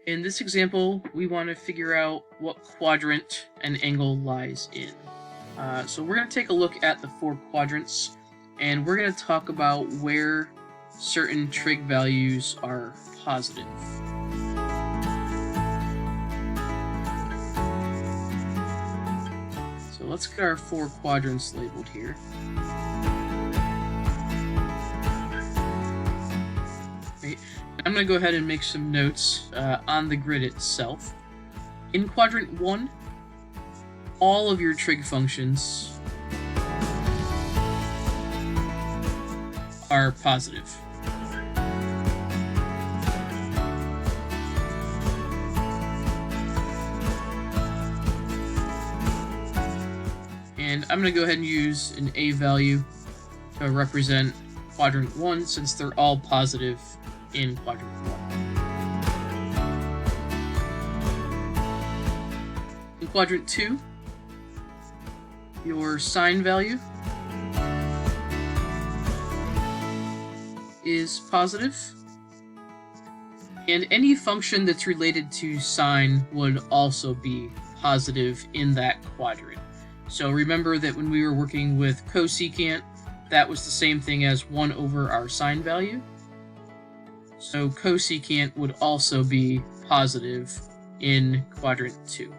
In this example, we want to figure out what quadrant an angle lies in. So we're going to take a look at the four quadrants, and we're going to talk about where certain trig values are positive. So let's get our four quadrants labeled here. Right. I'm going to go ahead and make some notes on the grid itself. In quadrant 1, all of your trig functions are positive. And I'm going to go ahead and use an A value to represent quadrant 1 since they're all positive in quadrant 1. In quadrant 2, your sine value is positive, and any function that's related to sine would also be positive in that quadrant. So remember that when we were working with cosecant, that was the same thing as 1 over our sine value. So cosecant would also be positive in quadrant 2.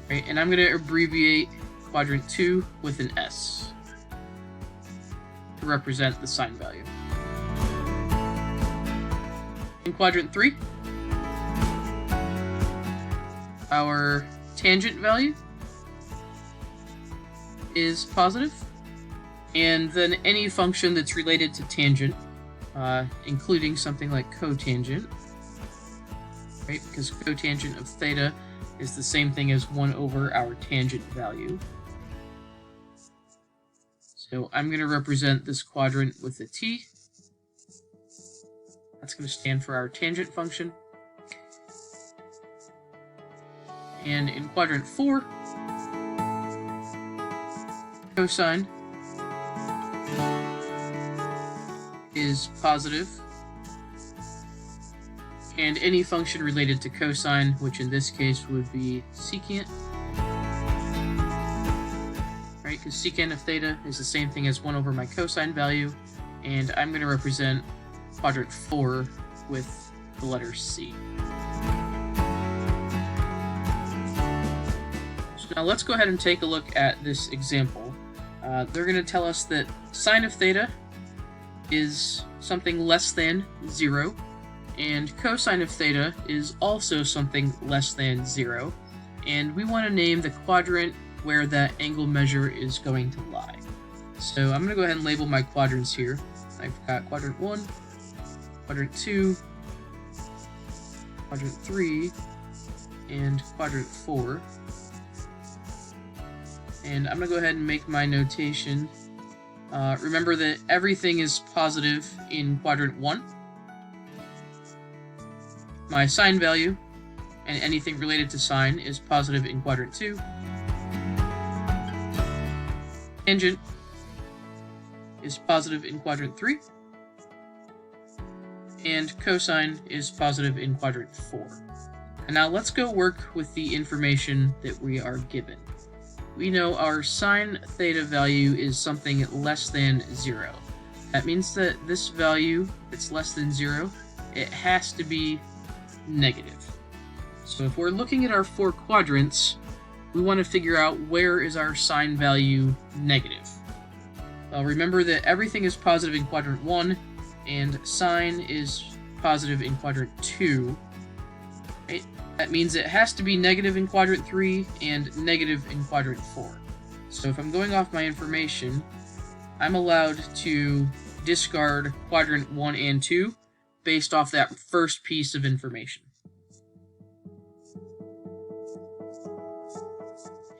Right, and I'm going to abbreviate quadrant 2 with an S to represent the sine value. In quadrant 3, our tangent value is positive, and then any function that's related to tangent, including something like cotangent, right? Because cotangent of theta is the same thing as 1 over our tangent value. So I'm going to represent this quadrant with a T. That's going to stand for our tangent function. And in quadrant 4, cosine is positive, and any function related to cosine, which in this case would be secant, right? Because secant of theta is the same thing as 1 over my cosine value, and I'm going to represent quadrant 4 with the letter C. So now let's go ahead and take a look at this example. They're going to tell us that sine of theta is something less than 0, and cosine of theta is also something less than 0, and we want to name the quadrant where that angle measure is going to lie. So I'm going to go ahead and label my quadrants here. I've got quadrant 1, quadrant 2, quadrant 3, and quadrant 4. And I'm going to go ahead and make my notation. Remember that everything is positive in quadrant 1. My sine value, and anything related to sine, is positive in quadrant 2. Tangent is positive in quadrant 3. And cosine is positive in quadrant 4. And now let's go work with the information that we are given. We know our sine theta value is something less than 0. That means that this value that's less than 0, it has to be negative. So if we're looking at our four quadrants, we want to figure out where is our sine value negative. Well, remember that everything is positive in quadrant 1, and sine is positive in quadrant 2. Right? That means it has to be negative in quadrant 3 and negative in quadrant 4. So if I'm going off my information, I'm allowed to discard quadrant 1 and 2 based off that first piece of information.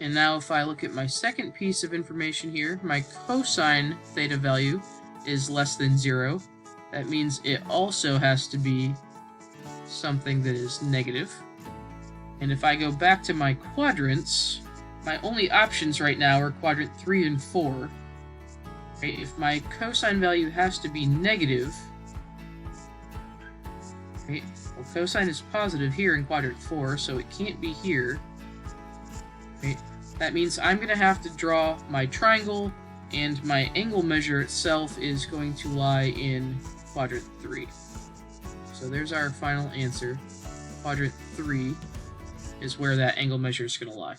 And now if I look at my second piece of information here, my cosine theta value is less than 0. That means it also has to be something that is negative. And if I go back to my quadrants, my only options right now are quadrant 3 and 4. Right? If my cosine value has to be negative, right? Well, cosine is positive here in quadrant 4, so it can't be here. Right? That means I'm going to have to draw my triangle, and my angle measure itself is going to lie in quadrant 3. So there's our final answer. Quadrant 3 is where that angle measure is going to lie.